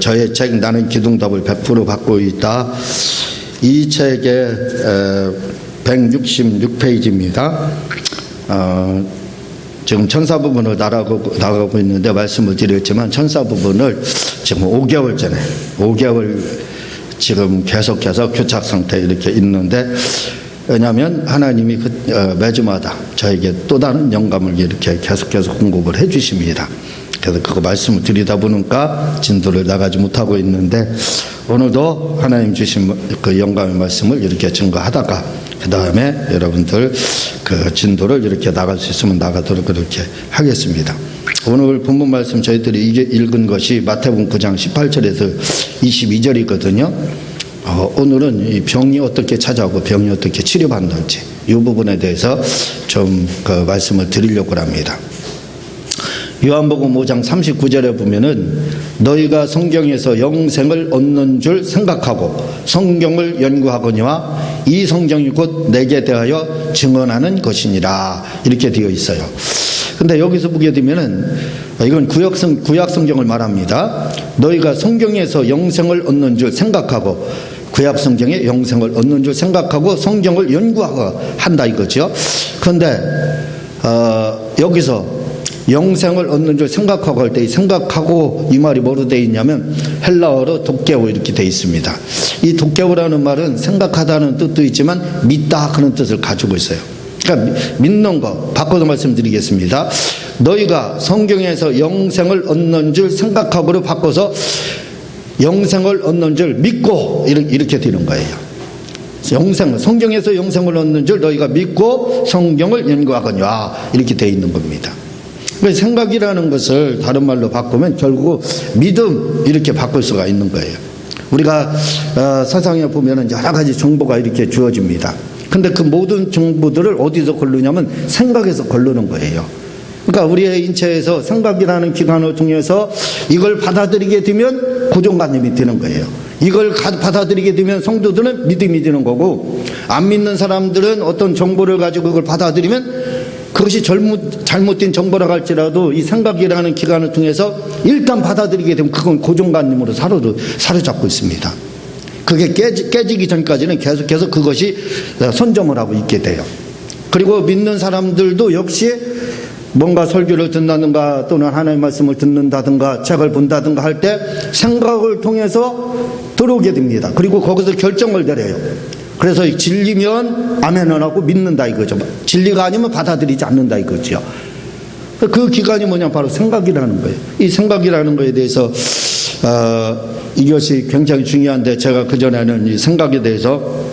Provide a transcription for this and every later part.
저의 책 나는 기둥답을 100% 받고 있다. 이 책의 166페이지입니다. 지금 천사 부분을 나가고 있는데 말씀을 드렸지만 천사 부분을 지금 5개월 전에 5개월 지금 계속해서 교착 상태에 이렇게 있는데, 왜냐하면 하나님이 매주마다 저에게 또 다른 영감을 이렇게 계속해서 공급을 해 주십니다. 그래서 그거 말씀을 드리다 보니까 진도를 나가지 못하고 있는데, 오늘도 하나님 주신 그 영감의 말씀을 이렇게 증거하다가 그 다음에 여러분들 그 진도를 이렇게 나갈 수 있으면 나가도록 그렇게 하겠습니다. 오늘 본문 말씀 저희들이 이게 읽은 것이 마태복음 9장 18절에서 22절이거든요. 오늘은 이 병이 어떻게 찾아오고 병이 어떻게 치료받는지 이 부분에 대해서 좀 그 말씀을 드리려고 합니다. 요한복음 5장 39절에 보면은 너희가 성경에서 영생을 얻는 줄 생각하고 성경을 연구하거니와 이 성경이 곧 내게 대하여 증언하는 것이니라, 이렇게 되어 있어요. 근데 여기서 보게 되면은 이건 구약 성경을 말합니다. 너희가 성경에서 영생을 얻는 줄 생각하고, 구약 성경에 영생을 얻는 줄 생각하고 성경을 연구하고 한다 이거죠. 그런데 여기서 영생을 얻는 줄 생각하고 할 때 이 생각하고 이 말이 뭐로 되어 있냐면 헬라어로 도케오 이렇게 되어 있습니다. 이 도케오라는 말은 생각하다는 뜻도 있지만 믿다 그런 뜻을 가지고 있어요. 그러니까 믿는 거 바꿔서 말씀드리겠습니다. 너희가 성경에서 영생을 얻는 줄 생각하고로 바꿔서 영생을 얻는 줄 믿고 이렇게 되는 거예요. 성경에서 영생을 얻는 줄 너희가 믿고 성경을 연구하거니와 이렇게 되어 있는 겁니다. 생각이라는 것을 다른 말로 바꾸면 결국 믿음 이렇게 바꿀 수가 있는 거예요. 우리가 세상에 보면 여러 가지 정보가 이렇게 주어집니다. 근데 그 모든 정보들을 어디서 걸르냐면 생각에서 걸르는 거예요. 그러니까 우리의 인체에서 생각이라는 기관을 통해서 이걸 받아들이게 되면 고정관념이 되는 거예요. 이걸 받아들이게 되면 성도들은 믿음이 되는 거고, 안 믿는 사람들은 어떤 정보를 가지고 그걸 받아들이면 그것이 잘못된 정보라고 할지라도 이 생각이라는 기관을 통해서 일단 받아들이게 되면 그건 고정관념으로 사로잡고 있습니다. 그게 깨지기 전까지는 계속해서 그것이 선점을 하고 있게 돼요. 그리고 믿는 사람들도 역시 뭔가 설교를 듣는다든가 또는 하나님의 말씀을 듣는다든가 책을 본다든가 할 때 생각을 통해서 들어오게 됩니다. 그리고 거기서 결정을 내려요. 그래서 진리면 아멘을 하고 믿는다 이거죠. 진리가 아니면 받아들이지 않는다 이거죠. 그 기간이 뭐냐, 바로 생각이라는 거예요. 이 생각이라는 거에 대해서 이것이 굉장히 중요한데, 제가 그전에는 이 생각에 대해서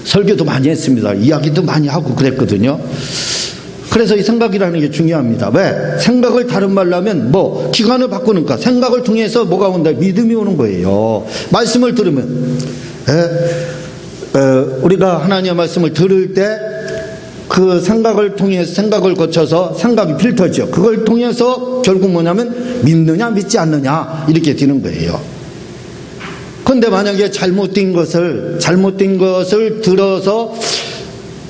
설교도 많이 했습니다. 이야기도 많이 하고 그랬거든요. 그래서 이 생각이라는 게 중요합니다. 왜? 생각을 다른 말로 하면 기관을 바꾸니까 생각을 통해서 뭐가 온다? 믿음이 오는 거예요. 말씀을 들으면 우리가 하나님의 말씀을 들을 때 그 생각을 통해서, 생각을 거쳐서 생각이 필터죠. 그걸 통해서 결국 뭐냐면 믿느냐 믿지 않느냐 이렇게 되는 거예요. 그런데 만약에 잘못된 것을 들어서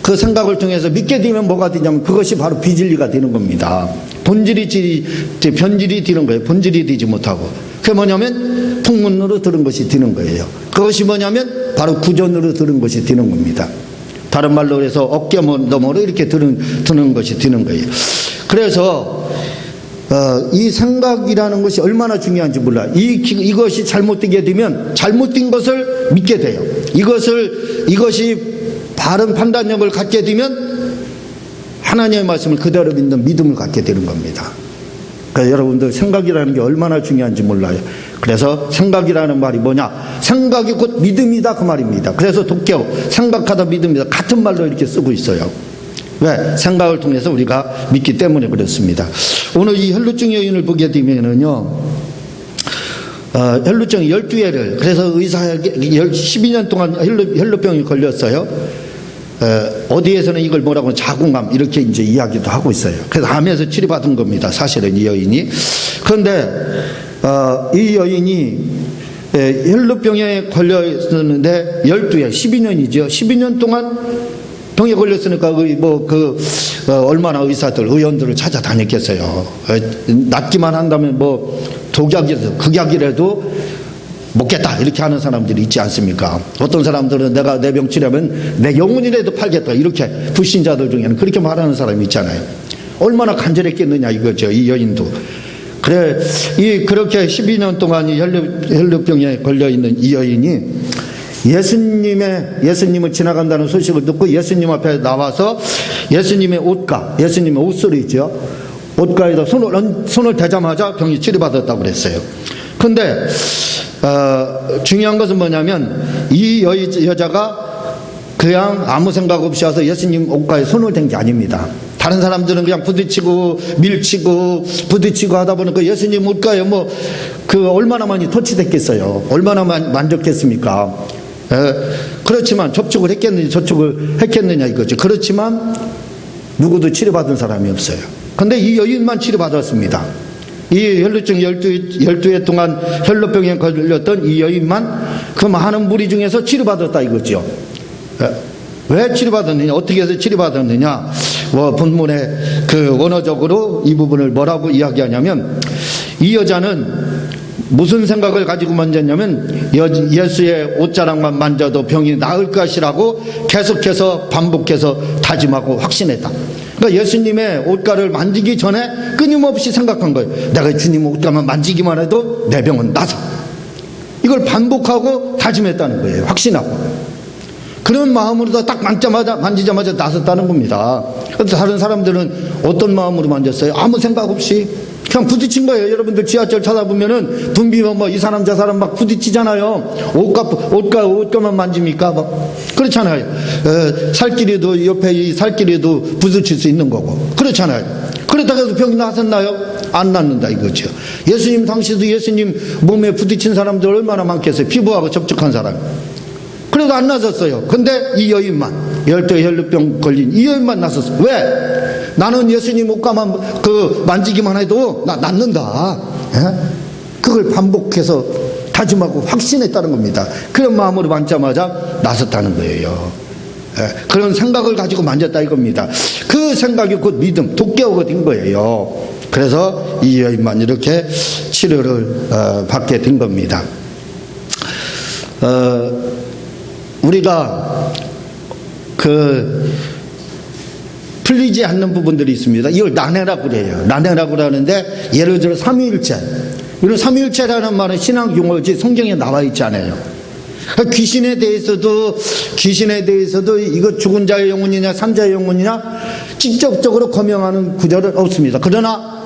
그 생각을 통해서 믿게 되면 뭐가 되냐면 그것이 바로 비진리가 되는 겁니다. 변질이 되는 거예요. 본질이 되지 못하고. 그게 뭐냐면 풍문으로 들은 것이 되는 거예요. 그것이 뭐냐면 바로 구전으로 들은 것이 되는 겁니다. 다른 말로 해서 어깨 너머로 이렇게 드는 것이 되는 거예요. 그래서 이 생각이라는 것이 얼마나 중요한지 몰라요. 이것이 잘못되게 되면 잘못된 것을 믿게 돼요. 이것이 바른 판단력을 갖게 되면 하나님의 말씀을 그대로 믿는 믿음을 갖게 되는 겁니다. 그러니까 여러분들 생각이라는 게 얼마나 중요한지 몰라요. 그래서 생각이라는 말이 뭐냐? 생각이 곧 믿음이다 그 말입니다. 그래서 도깨오, 생각하다 믿음이다 같은 말로 이렇게 쓰고 있어요. 왜? 생각을 통해서 우리가 믿기 때문에 그렇습니다. 오늘 이 혈루증 여인을 보게 되면은요, 혈루증 12회를, 그래서 의사에게 12년 동안 혈루병이 걸렸어요. 어디에서는 이걸 뭐라고 자궁암 이렇게 이제 이야기도 하고 있어요. 그래서 암에서 치료받은 겁니다. 사실은 이 여인이. 그런데 이 여인이 혈루병에 걸려 있었는데 12회, 12년이죠. 12년 동안 병에 걸렸으니까 얼마나 의사들, 의원들을 찾아다녔겠어요. 낫기만 한다면 독약이라도 극약이라도 먹겠다 이렇게 하는 사람들이 있지 않습니까? 어떤 사람들은 내가 내 병 치려면 내 영혼이라도 팔겠다 이렇게 불신자들 중에는 그렇게 말하는 사람이 있잖아요. 얼마나 간절했겠느냐 이거죠. 이 여인도. 그래 그렇게 12년 동안 이 혈루병에 걸려있는 이 여인이 예수님을 지나간다는 소식을 듣고 예수님 앞에 나와서 예수님의 옷소리 있죠. 옷가에다 손을 대자마자 병이 치료받았다고 그랬어요. 근데 중요한 것은 뭐냐면 이 여자가 그냥 아무 생각 없이 와서 예수님 옷가에 손을 댄 게 아닙니다. 다른 사람들은 그냥 부딪히고 밀치고 부딪히고 하다 보니까 예수님 옷가에 얼마나 많이 터치됐겠어요. 얼마나 만졌겠습니까? 그렇지만 접촉을 했겠느냐 이거죠. 그렇지만 누구도 치료받은 사람이 없어요. 근데 이 여인만 치료받았습니다. 이 혈루증 12회 동안 혈루병에 걸렸던 이 여인만 그 많은 무리 중에서 치료받았다 이거죠. 왜 치료받았느냐, 어떻게 해서 치료받았느냐, 본문에 원어적으로 이 부분을 뭐라고 이야기하냐면, 이 여자는 무슨 생각을 가지고 만졌냐면 예수의 옷자락만 만져도 병이 나을 것이라고 계속해서 반복해서 다짐하고 확신했다. 그러니까 예수님의 옷가를 만지기 전에 끊임없이 생각한 거예요. 내가 주님 옷가만 만지기만 해도 내 병은 나서. 이걸 반복하고 다짐했다는 거예요. 확신하고. 그런 마음으로 딱 만지자마자 나섰다는 겁니다. 그래서 다른 사람들은 어떤 마음으로 만졌어요? 아무 생각 없이 그냥 부딪힌 거예요. 여러분들 지하철 찾아보면은 붐비면 이 사람 저 사람 막 부딪히잖아요. 옷가만 만집니까? 그렇잖아요. 살길에도 옆에 이 살길에도 부딪힐 수 있는 거고 그렇잖아요. 그렇다고 해서 병이 나섰나요? 안 낫는다 이거죠. 예수님 당시에도 예수님 몸에 부딪힌 사람들 얼마나 많겠어요. 피부하고 접촉한 사람. 그래도 안 나섰어요. 근데 이 여인만, 열대 혈루병 걸린 이 여인만 나섰어요. 왜? 나는 예수님 옷가만 만지기만 해도 나 낫는다. 그걸 반복해서 다짐하고 확신했다는 겁니다. 그런 마음으로 만자마자 나섰다는 거예요. 그런 생각을 가지고 만졌다 이겁니다. 그 생각이 곧 믿음, 도깨어가 된 거예요. 그래서 이 여인만 이렇게 치료를 받게 된 겁니다. 우리가 풀리지 않는 부분들이 있습니다. 이걸 난해라고 그래요. 난해라고 그러는데 예를 들어 삼위일체. 이런 삼위일체라는 말은 신학 용어지 성경에 나와 있지 않아요. 귀신에 대해서도 이거 죽은 자의 영혼이냐 산자의 영혼이냐 직접적으로 거명하는 구절은 없습니다. 그러나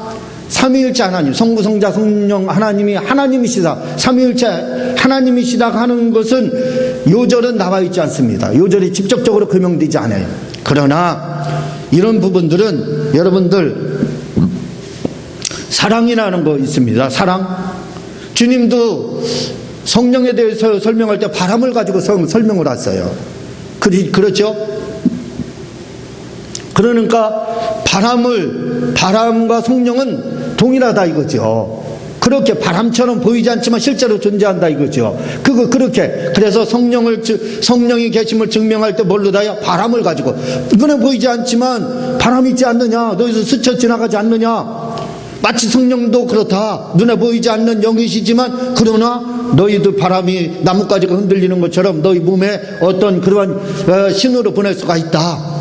삼위일체 하나님, 성부, 성자, 성령 하나님이시다. 삼위일체 하나님이시다 하는 것은 요절은 나와 있지 않습니다. 요절이 직접적으로 거명되지 않아요. 그러나 이런 부분들은 여러분들 사랑이라는 거 있습니다. 사랑. 주님도 성령에 대해서 설명할 때 바람을 가지고 설명을 했어요. 그렇죠? 그러니까 바람과 성령은 동일하다 이거죠. 그렇게 바람처럼 보이지 않지만 실제로 존재한다 이거죠. 그래서 성령이 계심을 증명할 때 뭘로 다요? 바람을 가지고. 눈에 보이지 않지만 바람이 있지 않느냐? 너희도 스쳐 지나가지 않느냐? 마치 성령도 그렇다. 눈에 보이지 않는 영이시지만 그러나 너희도 바람이 나뭇가지가 흔들리는 것처럼 너희 몸에 어떤 그러한 신호를 보낼 수가 있다.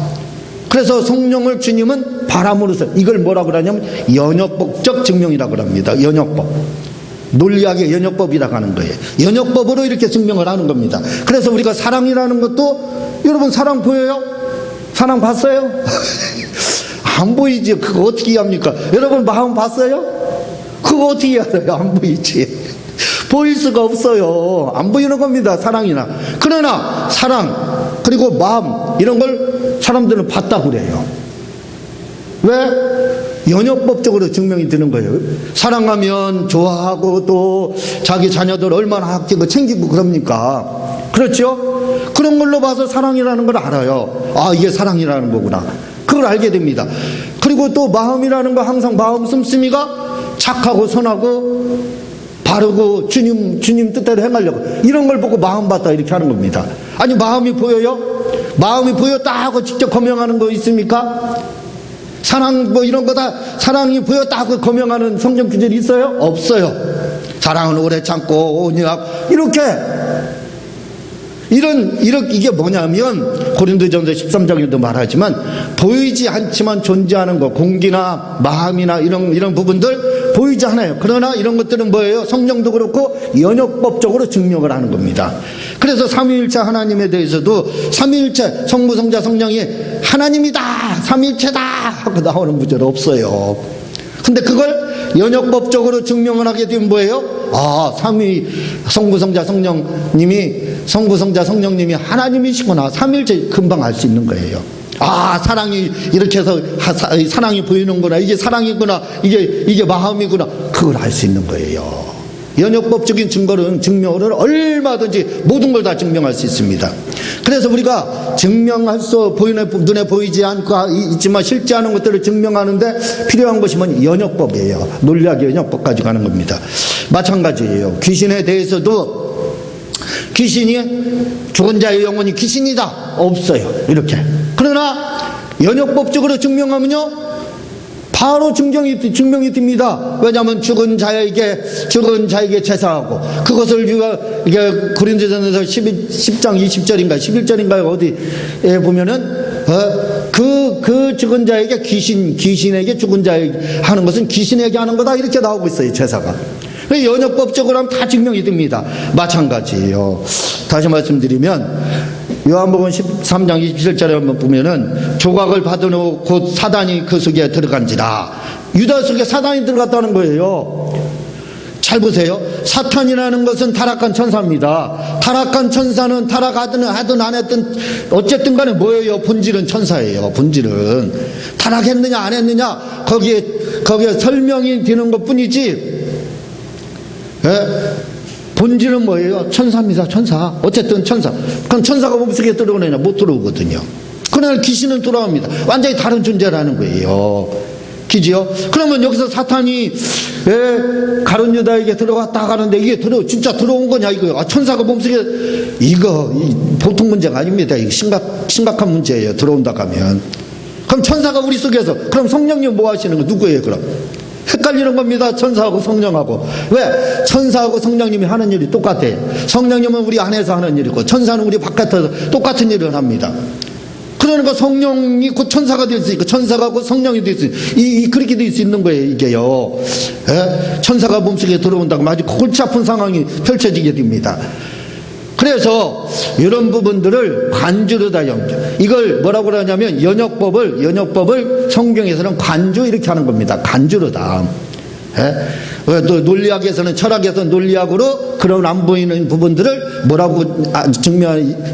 그래서 성령을 주님은 바람으로서 이걸 뭐라고 그러냐면 연역법적 증명이라고 합니다. 연역법. 논리학의 연역법이라고 하는 거예요. 연역법으로 이렇게 증명을 하는 겁니다. 그래서 우리가 사랑이라는 것도 여러분 사랑 보여요? 사랑 봤어요? 안 보이지. 그거 어떻게 이해합니까? 여러분 마음 봤어요? 그거 어떻게 알아요? 안 보이지. 보일 수가 없어요. 안 보이는 겁니다. 사랑이나. 그러나 사랑 그리고 마음 이런 걸 사람들은 봤다고 그래요. 왜? 연역법적으로 증명이 되는 거예요. 사랑하면 좋아하고 또 자기 자녀들 얼마나 아끼고 챙기고 그럽니까? 그렇죠? 그런 걸로 봐서 사랑이라는 걸 알아요. 아, 이게 사랑이라는 거구나. 그걸 알게 됩니다. 그리고 또 마음이라는 거 항상 마음 씀씀이가 착하고 선하고 바르고 주님 뜻대로 행하려고 이런 걸 보고 마음 봤다 이렇게 하는 겁니다. 아니 마음이 보여요? 마음이 보였다 하고 직접 거명하는 거 있습니까? 사랑 이런 거 다 사랑이 보였다 하고 거명하는 성경 구절이 있어요? 없어요. 사랑은 오래 참고 온유하고 이게 뭐냐면 고린도전서 13장에도 말하지만 보이지 않지만 존재하는 것, 공기나 마음이나 이런 부분들 보이지 않아요. 그러나 이런 것들은 뭐예요? 성령도 그렇고 연역법적으로 증명을 하는 겁니다. 그래서 삼위일체 하나님에 대해서도 삼위일체 성부 성자 성령이 하나님이다, 삼위일체다 하고 나오는 문제는 없어요. 근데 그걸 연역법적으로 증명을 하게 되면 뭐예요? 삼위 성부 성자 성령님이 하나님이시구나, 삼위일체 금방 알 수 있는 거예요. 사랑이 이렇게 해서 사랑이 보이는구나, 이게 사랑이구나, 이게 마음이구나, 그걸 알 수 있는 거예요. 연역법적인 증명을 얼마든지 모든 걸 다 증명할 수 있습니다. 그래서 우리가 증명할 수 눈에 보이지 않고 있지만 실제 하는 것들을 증명하는데 필요한 것이 뭐냐? 연역법이에요. 논리학의 연역법 가지고 하는 겁니다. 마찬가지예요. 귀신에 대해서도 귀신이 죽은 자의 영혼이 귀신이다, 없어요. 이렇게. 그러나 연역법적으로 증명하면요, 바로 증명이 됩니다. 왜냐하면 죽은 자에게 제사하고, 그것을 이게 고린도전서 10장 20절인가 11절인가 어디에 보면은 그 죽은 자에게 귀신에게 죽은 자에게 하는 것은 귀신에게 하는 거다, 이렇게 나오고 있어요, 제사가. 연역법적으로 하면 다 증명이 됩니다. 마찬가지예요. 다시 말씀드리면 요한복음 13장 27절에 한번 보면은 조각을 받은 후 곧 사단이 그 속에 들어간지라. 유다 속에 사단이 들어갔다는 거예요. 잘 보세요. 사탄이라는 것은 타락한 천사입니다. 타락한 천사는 타락하든 하든 안 했든 어쨌든 간에 뭐예요? 본질은 천사예요. 본질은 타락했느냐 안 했느냐 거기에 설명이 되는 것 뿐이지, 본질은 뭐예요? 천사입니다. 천사. 어쨌든 천사. 그럼 천사가 몸속에 들어오느냐? 못 들어오거든요. 그러나 귀신은 돌아옵니다. 완전히 다른 존재라는 거예요. 기지요? 그러면 여기서 사탄이 가룟 유다에게 들어갔다 가는데 이게 진짜 들어온 거냐 이거요. 천사가 몸속에, 이거 보통 문제가 아닙니다. 이거 심각한 문제예요. 들어온다 가면. 그럼 천사가 우리 속에서, 그럼 성령님 뭐 하시는 거 누구예요 그럼? 헷갈리는 겁니다. 천사하고 성령하고. 왜? 천사하고 성령님이 하는 일이 똑같아요. 성령님은 우리 안에서 하는 일이고 천사는 우리 바깥에서 똑같은 일을 합니다. 그러니까 성령이 곧 천사가 될 수 있고 천사가 곧 성령이 될 수 있고 그렇게 될 수 있는 거예요. 이게요. 천사가 몸속에 들어온다고 아주 골치 아픈 상황이 펼쳐지게 됩니다. 그래서 이런 부분들을 관주로 다 연결. 이걸 뭐라고 그러냐면 연역법을 성경에서는 관주 이렇게 하는 겁니다. 관주로 다. 또 논리학에서는, 철학에서는 논리학으로 그런 안 보이는 부분들을 뭐라고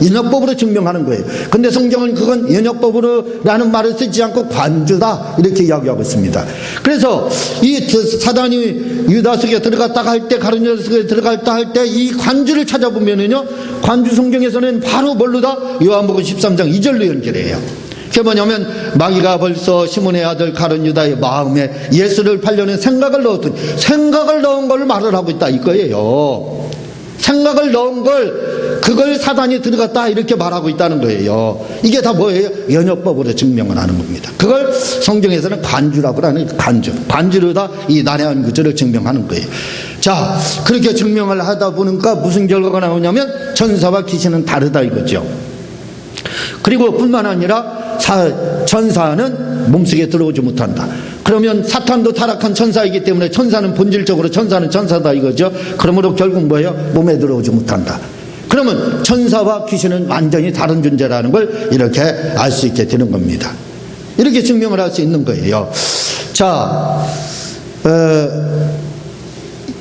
연역법으로 증명하는 거예요. 근데 성경은 그건 연역법으로라는 말을 쓰지 않고 관주다 이렇게 이야기하고 있습니다. 그래서 이 사단이 유다 속에 들어갔다가 할 때, 가룟 유다 속에 들어갔다 할 때 이 관주를 찾아보면은요, 관주 성경에서는 바로 뭘로다? 요한복음 13장 2절로 연결해요. 그게 뭐냐면 마귀가 벌써 시몬의 아들 가룟 유다의 마음에 예수를 팔려는 생각을 넣은 걸 말을 하고 있다 이거예요. 생각을 넣은 그걸 사단이 들어갔다 이렇게 말하고 있다는 거예요. 이게 다 뭐예요? 연역법으로 증명을 하는 겁니다. 그걸 성경에서는 관주라고 하는, 관주로 다 이 난해한 구절을 증명하는 거예요. 자, 그렇게 증명을 하다 보니까 무슨 결과가 나오냐면 천사와 귀신은 다르다 이거죠. 그리고 뿐만 아니라 천사는 몸속에 들어오지 못한다. 그러면 사탄도 타락한 천사이기 때문에 천사는 본질적으로 천사는 천사다 이거죠. 그러므로 결국 뭐예요? 몸에 들어오지 못한다. 그러면 천사와 귀신은 완전히 다른 존재라는 걸 이렇게 알 수 있게 되는 겁니다. 이렇게 증명을 할 수 있는 거예요. 자,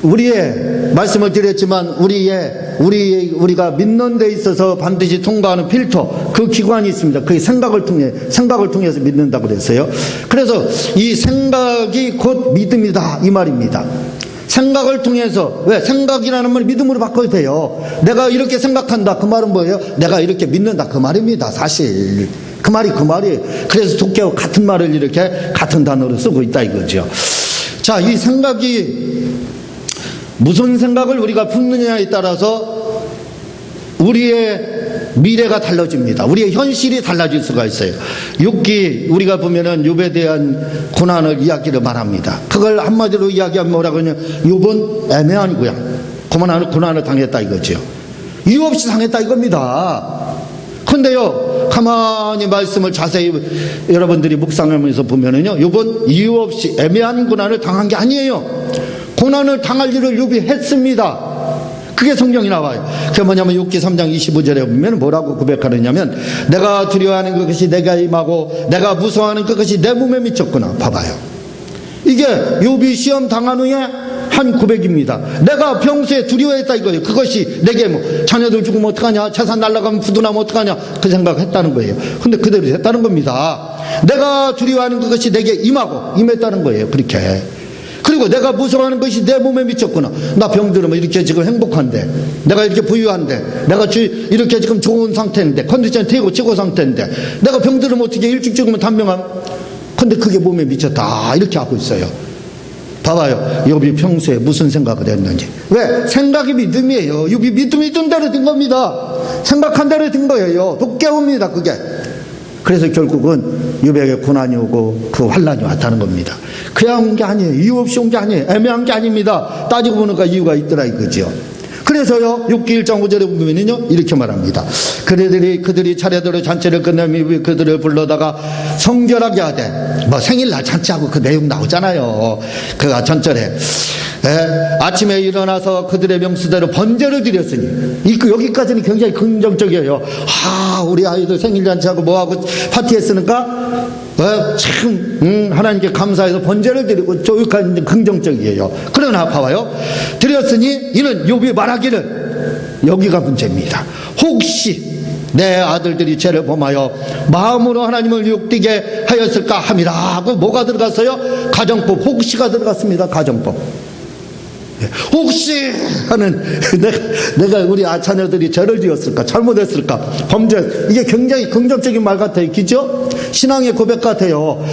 우리의 말씀을 드렸지만 우리가 믿는 데 있어서 반드시 통과하는 필터, 그 기관이 있습니다. 그 생각을 통해서 믿는다고 그랬어요. 그래서 이 생각이 곧 믿음이다 이 말입니다. 생각을 통해서, 왜? 생각이라는 말 믿음으로 바꿔도 돼요. 내가 이렇게 생각한다 그 말은 뭐예요? 내가 이렇게 믿는다 그 말입니다. 사실 그 말이에요. 그래서 독해와 같은 말을 이렇게 같은 단어로 쓰고 있다 이거죠. 자, 이 생각이 무슨 생각을 우리가 품느냐에 따라서 우리의 미래가 달라집니다. 우리의 현실이 달라질 수가 있어요. 욥기 우리가 보면은 욥에 대한 고난을 이야기를 말합니다. 그걸 한마디로 이야기하면 뭐라고 하냐, 욥은 애매한 고난을 당했다 이거죠. 이유 없이 당했다 이겁니다. 근데요, 가만히 말씀을 자세히 여러분들이 묵상하면서 보면은요, 욥은 이유 없이 애매한 고난을 당한 게 아니에요. 고난을 당할 일을 욥이 했습니다. 그게 성경이 나와요. 그게 뭐냐면 욥기 3장 25절에 보면 뭐라고 고백하느냐면, 내가 두려워하는 그것이 내가 임하고 내가 무서워하는 그것이 내 몸에 미쳤구나. 봐봐요. 이게 욥이 시험 당한 후에 한 고백입니다. 내가 평소에 두려워했다 이거예요. 그것이 내게 뭐 자녀들 죽으면 어떡하냐, 재산 날라가면 부도나면 어떡하냐, 그 생각했다는 거예요. 근데 그대로 했다는 겁니다. 내가 두려워하는 그것이 내게 임했다는 거예요. 그렇게. 그리고 내가 무서워하는 것이 내 몸에 미쳤구나. 나 병들으면 이렇게 지금 행복한데, 내가 이렇게 부유한데, 내가 이렇게 지금 좋은 상태인데, 컨디션 되고 최고 상태인데, 내가 병들으면 어떻게 일찍 죽으면 단명함? 근데 그게 몸에 미쳤다 이렇게 하고 있어요. 봐봐요. 욥이 평소에 무슨 생각을 했는지. 왜? 생각이 믿음이에요. 욥이 믿은 대로 된 겁니다. 생각한 대로 된 거예요. 도깨옵니다 그게. 그래서 결국은 욥에게 고난이 오고 그 환난이 왔다는 겁니다. 그냥 온 게 아니에요. 이유 없이 온 게 아니에요. 애매한 게 아닙니다. 따지고 보니까 이유가 있더라 이거죠. 그래서요, 욥기 1장 5절에 보면은요, 이렇게 말합니다. 그들이 차례대로 잔치를 끝내며 그들을 불러다가 성결하게 하되, 뭐 생일날 잔치하고 그 내용 나오잖아요. 그가 전절에 아침에 일어나서 그들의 명수대로 번제를 드렸으니, 여기까지는 굉장히 긍정적이에요. 우리 아이들 생일 잔치하고 뭐하고 파티했으니까 참 하나님께 감사해서 번제를 드리고, 저기까지 긍정적이에요. 그러나 봐봐요. 드렸으니 이는 욥이 말하기를, 여기가 문제입니다. 혹시 내 아들들이 죄를 범하여 마음으로 하나님을 욕되게 하였을까 함이라 하고, 뭐가 들어갔어요? 가정법. 혹시가 들어갔습니다. 가정법. 혹시 하는, 내가 우리 자녀들이 죄를 지었을까, 잘못했을까, 범죄, 이게 굉장히 긍정적인 말 같아요. 그죠? 신앙의 고백 같아요.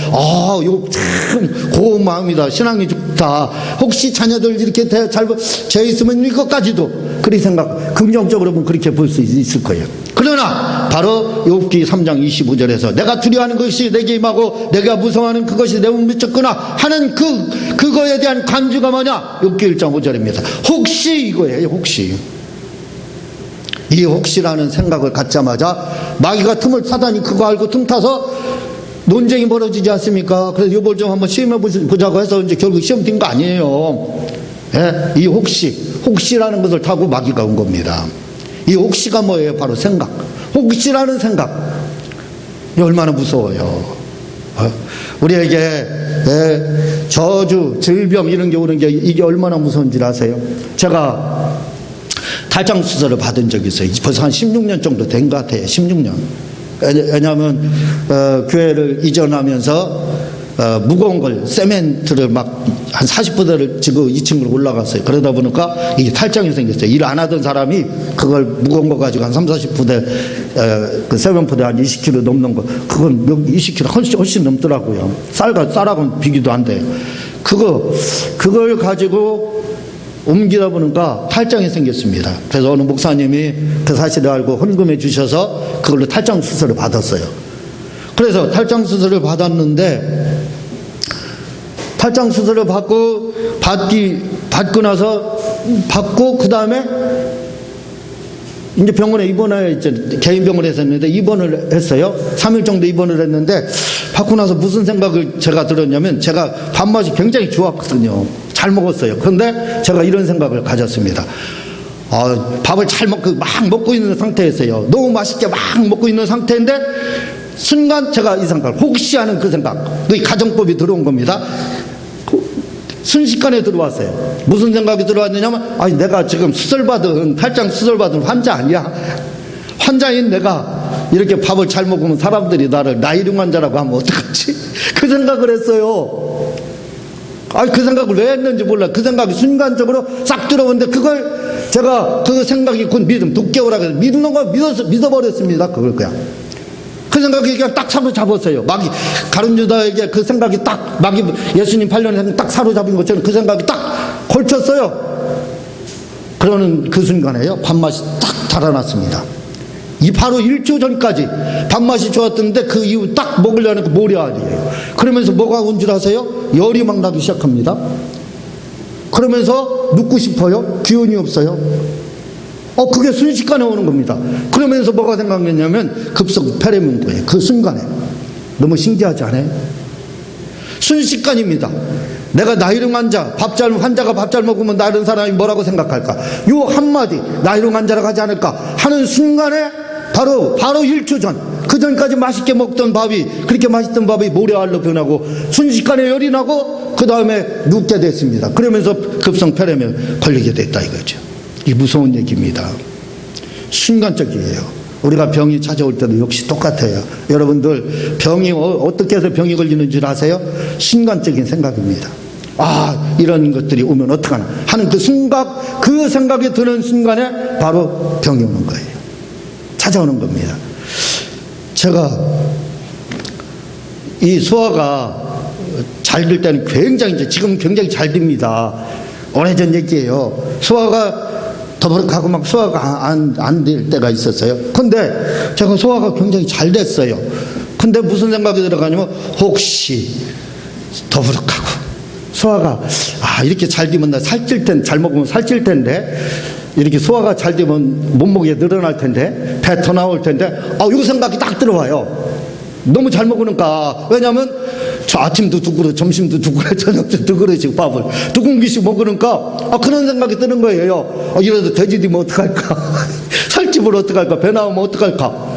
이거 참 고운 마음이다. 신앙이 좋다. 혹시 자녀들 이렇게 죄 있으면 이것까지도, 그렇게 생각, 긍정적으로 보면 그렇게 볼 수 있을 거예요. 그러나 바로 욥기 3장 25절에서 내가 두려워하는 것이 내게 임하고 내가 무서워하는 그것이 내 몸에 미쳤구나 하는 그거에 대한 간주가 뭐냐? 욥기 1장 5절입니다. 혹시 이거예요. 혹시. 이 혹시라는 생각을 갖자마자 마귀가 사단이 그거 알고 틈 타서 논쟁이 벌어지지 않습니까? 그래서 욥을 좀 한번 시험해 보자고 해서 이제 결국 시험 뛴 거 아니에요. 이 혹시라는 것을 타고 마귀가 온 겁니다. 이 혹시가 뭐예요? 바로 생각. 혹시라는 생각. 이 얼마나 무서워요. 우리에게 저주, 질병 이런 게 오는 게 이게 얼마나 무서운지 아세요? 제가 탈장 수술을 받은 적이 있어요. 벌써 한 16년 정도 된 것 같아요. 16년. 왜냐하면 교회를 이전하면서 무거운 걸, 세멘트를 막 한 40부대를 지고 2층으로 올라갔어요. 그러다 보니까 이게 탈장이 생겼어요. 일 안 하던 사람이 그걸 무거운 거 가지고 한 30-40부대 그 세멘트대 한 20kg 넘는 거, 그건 20kg 훨씬 넘더라고요. 쌀하고는 비교도 안 돼요. 그걸 가지고 옮기다 보니까 탈장이 생겼습니다. 그래서 어느 목사님이 그 사실을 알고 헌금해 주셔서 그걸로 탈장 수술을 받았어요. 그래서 탈장 수술을 받았는데, 탈장 수술을 받고 그 다음에 이제 병원에 개인 병원에서 했는데 입원을 했어요. 3일 정도 입원을 했는데, 받고 나서 무슨 생각을 제가 들었냐면, 제가 밥맛이 굉장히 좋았거든요. 잘 먹었어요. 그런데 제가 이런 생각을 가졌습니다. 밥을 막 먹고 있는 상태였어요. 너무 맛있게 막 먹고 있는 상태인데, 순간 제가 이 생각을, 혹시 하는 그 생각, 이 가정법이 들어온 겁니다. 순식간에 들어왔어요. 무슨 생각이 들어왔느냐면, 내가 지금 탈장 수술받은 환자 아니야. 환자인 내가 이렇게 밥을 잘 먹으면 사람들이 나를 나이령 환자라고 하면 어떡하지? 그 생각을 했어요. 그 생각을 왜 했는지 몰라. 그 생각이 순간적으로 싹 들어오는데, 그걸 제가 그 생각이 곧 믿음, 도깨오라고 해서 믿는 거 믿어버렸습니다. 그걸 그냥. 그 생각이 그냥 딱 사로잡았어요. 마귀, 가룟 유다에게 그 생각이 딱, 마귀, 예수님 8년에 딱 사로잡은 것처럼 그 생각이 딱 걸쳤어요. 그러는 그 순간에요, 밥맛이 딱 달아났습니다. 이 바로 1초 전까지 밥맛이 좋았던데 그 이후 딱 먹으려니까 모래알이에요. 그러면서 뭐가 온 줄 아세요? 열이 막 나기 시작합니다. 그러면서 눕고 싶어요. 기운이 없어요. 그게 순식간에 오는 겁니다. 그러면서 뭐가 생각났냐면 급속 폐렴이 온 거예요. 그 순간에. 너무 신기하지 않아요? 순식간입니다. 내가 나이롱 환자가 밥 잘 먹으면 다른 사람이 뭐라고 생각할까? 요 한마디 나이롱 환자라고 하지 않을까 하는 순간에 바로 1초 전, 그 전까지 맛있게 먹던 밥이, 그렇게 맛있던 밥이 모래알로 변하고 순식간에 열이 나고 그 다음에 눕게 됐습니다. 그러면서 급성 폐렴에 걸리게 됐다 이거죠. 이 무서운 얘기입니다. 순간적이에요. 우리가 병이 찾아올 때도 역시 똑같아요. 여러분들 병이 어떻게 해서 병이 걸리는 줄 아세요? 순간적인 생각입니다. 이런 것들이 오면 어떡하나 하는 그 생각이 드는 순간에 바로 병이 오는 거예요. 찾아오는 겁니다. 제가 이 소화가 잘 될 때는 지금 굉장히 잘 됩니다. 오래전 얘기예요. 소화가 더부룩하고 막 소화가 안 될 때가 있었어요. 근데 제가 소화가 굉장히 잘 됐어요. 근데 무슨 생각이 들어가냐면 혹시 더부룩하고 소화가 이렇게 잘 되면 나 살찔 텐데, 잘 먹으면 살찔 텐데, 이렇게 소화가 잘 되면 몸무게 늘어날 텐데, 배 더 나올 텐데, 이 생각이 딱 들어와요. 너무 잘 먹으니까. 왜냐면 저 아침도 2그릇, 점심도 2그릇, 저녁도 2그릇씩 밥을 2공기씩 먹으니까 그런 생각이 드는 거예요. 이래도 돼지 되면 어떡할까? 살찌면 어떡할까? 배 나오면 어떡할까?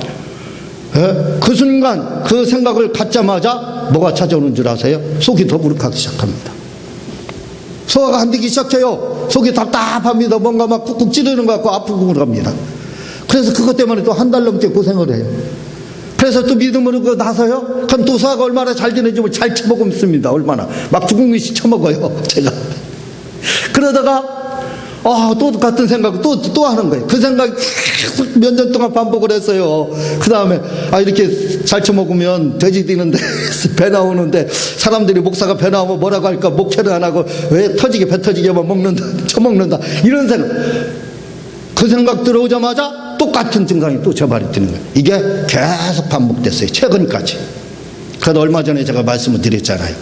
그 순간 그 생각을 갖자마자 뭐가 찾아오는 줄 아세요? 속이 더부룩하기 시작합니다. 소화가 안 되기 시작해요. 속이 답답합니다. 뭔가 막 쿡쿡 찌르는 것 같고 아프고 그럽니다. 그래서 그것 때문에 또 한 달 넘게 고생을 해요. 그래서 또 믿음으로 그거 나서요? 그럼 또 소화가 얼마나 잘 되는지 잘 처먹습니다. 얼마나. 막 2공기씩 처먹어요. 제가. 그러다가 또 같은 생각을 또 하는 거예요. 그 생각이 계속 몇 년 동안 반복을 했어요. 그 다음에 이렇게 잘 처먹으면 돼지 되는데 배 나오는데 사람들이 목사가 배 나오면 뭐라고 할까? 목회를 안 하고 왜 배 터지게만 먹는다, 처먹는다, 이런 생각. 그 생각 들어오자마자 똑같은 증상이 또 재발이 되는 거예요. 이게 계속 반복됐어요. 최근까지. 그래도 얼마 전에 제가 말씀을 드렸잖아요.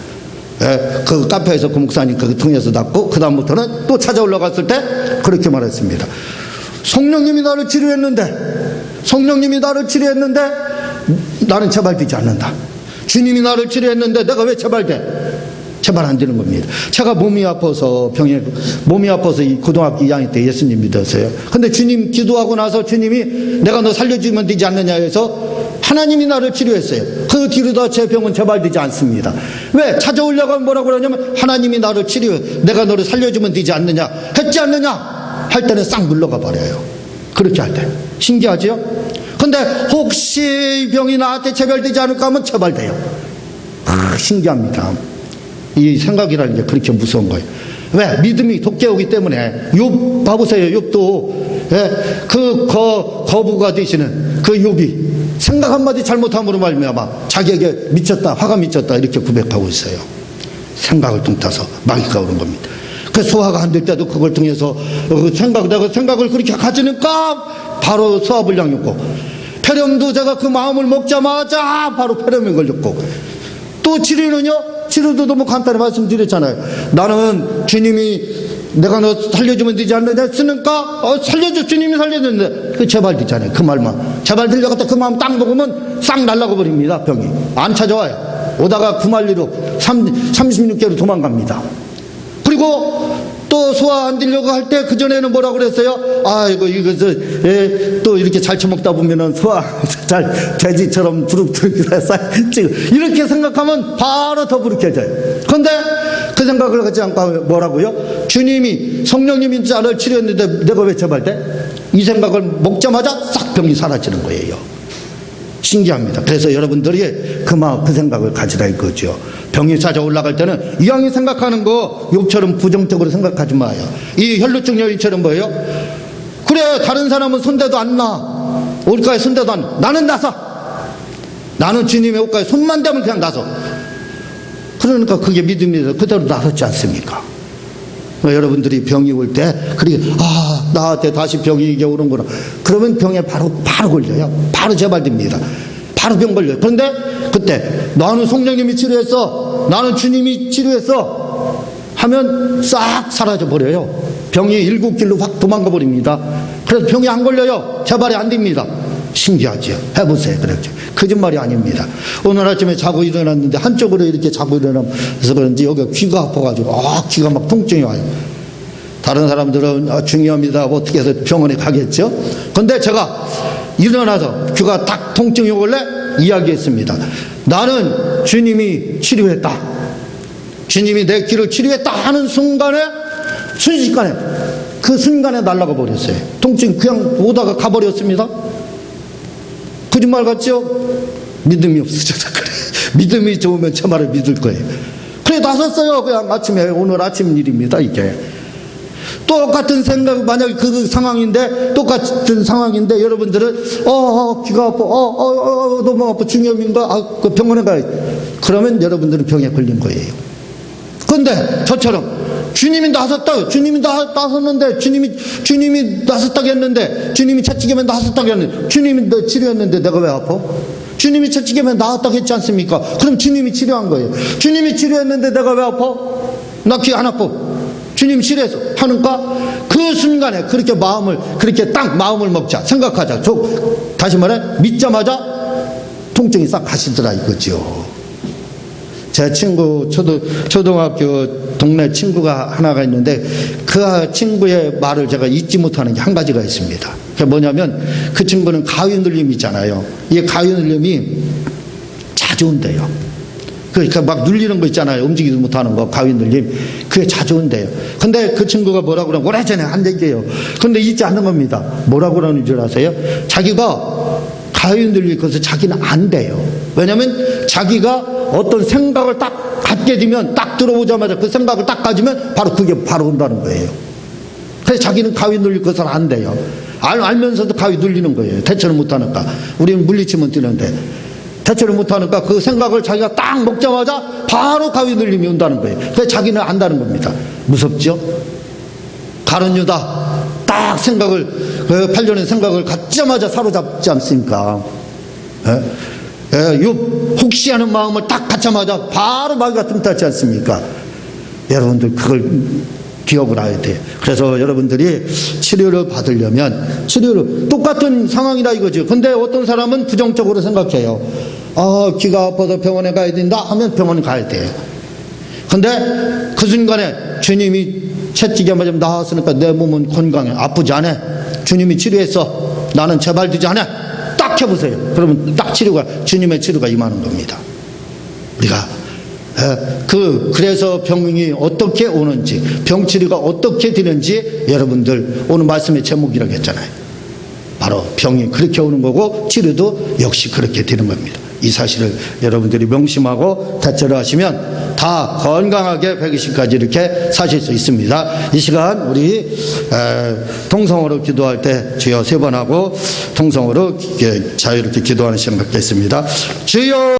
그 카페에서 그 목사님 그거 통해서 낫고, 그 다음부터는 또 찾아 올라갔을 때 그렇게 말했습니다. 성령님이 나를 치료했는데 나는 재발되지 않는다. 주님이 나를 치료했는데 내가 왜 재발돼? 재발 안 되는 겁니다. 제가 몸이 아파서 이 고등학교 2학년 때 예수님 믿었어요. 근데 주님 기도하고 나서 주님이 내가 너 살려주면 되지 않느냐 해서 하나님이 나를 치료했어요. 그 뒤로도 제 병은 재발되지 않습니다. 왜? 찾아오려고 하면 뭐라고 그러냐면 하나님이 나를 치료해, 내가 너를 살려주면 되지 않느냐 했지 않느냐 할 때는 싹 물러가 버려요. 그렇게 할 때. 신기하죠? 근데 혹시 이 병이 나한테 재발되지 않을까 하면 재발돼요. 신기합니다. 이 생각이라는 게 그렇게 무서운 거예요. 왜? 믿음이 돋게오기 때문에. 욥 봐보세요. 욥도 그 거부가 되시는 그 욥이 생각 한마디 잘못함으로 말미암아 자기에게 미쳤다, 화가 미쳤다 이렇게 고백하고 있어요. 생각을 통해서 마귀가 오는 겁니다. 그 소화가 안 될 때도 그걸 통해서 내가 생각을 그렇게 가지니까 바로 소화불량이었고, 폐렴도 제가 그 마음을 먹자마자 바로 폐렴이 걸렸고, 또 치료는요? 치료도 너무 간단히 말씀드렸잖아요. 나는 주님이 내가 너 살려주면 되지 않느냐 했으니까 주님이 살려줬는데 그 재발되잖아요. 그 말만 재발되려고 했다 그 마음 딱 먹으면 싹 날라가 버립니다. 병이 안 찾아와요. 오다가 구말리로 36개로 도망갑니다. 그리고 또 소화 안 되려고 할 때 그전에는 뭐라고 그랬어요? 또 이렇게 잘 처먹다 보면은 소화 잘 돼지처럼 부룩부룩해서 이렇게 생각하면 바로 더 부룩해져요. 그런데 그 생각을 하지 않고 뭐라고요? 주님이 성령님이 나를 치료했는데 내가 왜 재발돼? 이 생각을 먹자마자 싹 병이 사라지는 거예요. 신기합니다. 그래서 여러분들이 그 생각을 가지라 이거죠. 병이 찾아 올라갈 때는 이왕이 생각하는 거 욥처럼 부정적으로 생각하지 마요. 이 혈루증 여인처럼 뭐예요? 그래, 다른 사람은 손대도 안 나. 옷가에 손대도 안 나. 나는 나서. 나는 주님의 옷가에 손만 대면 그냥 나서. 그러니까 그게 믿음이라서 그대로 나섰지 않습니까? 여러분들이 병이 올 때, 나한테 다시 병이 이게 오는구나. 그러면 병에 바로 걸려요. 바로 재발됩니다. 바로 병 걸려요. 그런데 그때 나는 성령님이 치료했어, 나는 주님이 치료했어 하면 싹 사라져 버려요. 병이 일국길로 확 도망가 버립니다. 그래서 병이 안 걸려요. 재발이 안 됩니다. 신기하죠? 해보세요. 그렇게 거짓말이 아닙니다. 오늘 아침에 자고 일어났는데 한쪽으로 이렇게 자고 일어나서 그런지 여기가 귀가 아파가지고 귀가 막 통증이 와요. 다른 사람들은 중요합니다 어떻게 해서 병원에 가겠죠. 근데 제가 일어나서 귀가 딱 통증이 오길래 이야기했습니다. 나는 주님이 치료했다, 주님이 내 귀를 치료했다 하는 순간에, 순식간에, 그 순간에 날아가 버렸어요. 통증이 그냥 오다가 가버렸습니다. 거짓말 같죠? 믿음이 없으셔서 그래. 믿음이 좋으면 제 말을 믿을 거예요. 그래 나섰어요. 그냥 아침에, 오늘 아침 일입니다. 이게 똑같은 생각, 만약에 그 상황인데, 똑같은 상황인데 여러분들은 귀가 아파, 너무 아파, 중염인가, 그 병원에 가야 돼. 그러면 여러분들은 병에 걸린 거예요. 그런데 저처럼 주님이 나섰다, 주님이 나섰는데, 주님이 나섰다고 했는데, 주님이 채찍이면 나섰다고 했는데, 주님이 너 치료했는데 내가 왜 아파? 주님이 채찍이면 나았다고 했지 않습니까? 그럼 주님이 치료한 거예요. 주님이 치료했는데 내가 왜 아파? 나 귀 안 아파. 주님이 치료해서 하니까 그 순간에 그렇게 딱 마음을 먹자, 생각하자. 다시 말해, 믿자마자 통증이 싹 가시더라 이거죠. 제 친구, 초등학교 동네 친구가 하나가 있는데 그 친구의 말을 제가 잊지 못하는 게 한 가지가 있습니다. 그게 뭐냐면, 그 친구는 가위 눌림 있잖아요. 이 가위 눌림이 자주 온대요. 그러니까 막 눌리는 거 있잖아요. 움직이지 못하는 거, 가위 눌림. 그게 자주 온대요. 근데 그 친구가 뭐라고 그러면, 오래전에 한 얘기예요. 근데 잊지 않는 겁니다. 뭐라고 그러는 줄 아세요? 자기가 가위 눌릴 것을 자기는 안 돼요. 왜냐면 자기가 어떤 생각을 딱 갖게 되면, 딱 들어오자마자 그 생각을 딱 가지면 그게 바로 온다는 거예요. 그래서 자기는 가위 눌릴 것을 안 돼요. 알면서도 가위 눌리는 거예요. 대처를 못하니까. 우리는 물리치면 뛰는데 대처를 못하니까 그 생각을 자기가 딱 먹자마자 바로 가위 눌림이 온다는 거예요. 그래서 자기는 안다는 겁니다. 무섭죠? 가룟 유다 딱 생각을, 그 8년의 생각을 갖자마자 사로잡지 않습니까? 혹시 하는 마음을 딱 갖자마자 바로 마귀가 틈탔지 않습니까? 여러분들 그걸 기억을 해야 돼요. 그래서 여러분들이 치료를 받으려면, 똑같은 상황이라 이거죠. 근데 어떤 사람은 부정적으로 생각해요. 귀가 아파서 병원에 가야 된다 하면 병원에 가야 돼요. 근데 그 순간에 주님이 채찍에 맞으면 나왔으니까 내 몸은 건강해, 아프지 않아, 주님이 치료했어, 나는 재발되지 않아, 딱 해보세요. 그러면 딱 주님의 치료가 임하는 겁니다. 우리가 그래서 병이 어떻게 오는지, 병치료가 어떻게 되는지 여러분들 오늘 말씀의 제목이라고 했잖아요. 바로 병이 그렇게 오는 거고 치료도 역시 그렇게 되는 겁니다. 이 사실을 여러분들이 명심하고 대처를 하시면 다 건강하게 120까지 이렇게 사실 수 있습니다. 이 시간 우리 통성으로 기도할 때 주여 3번 하고 통성으로 자유롭게 기도하는 시간 갖겠습니다. 주여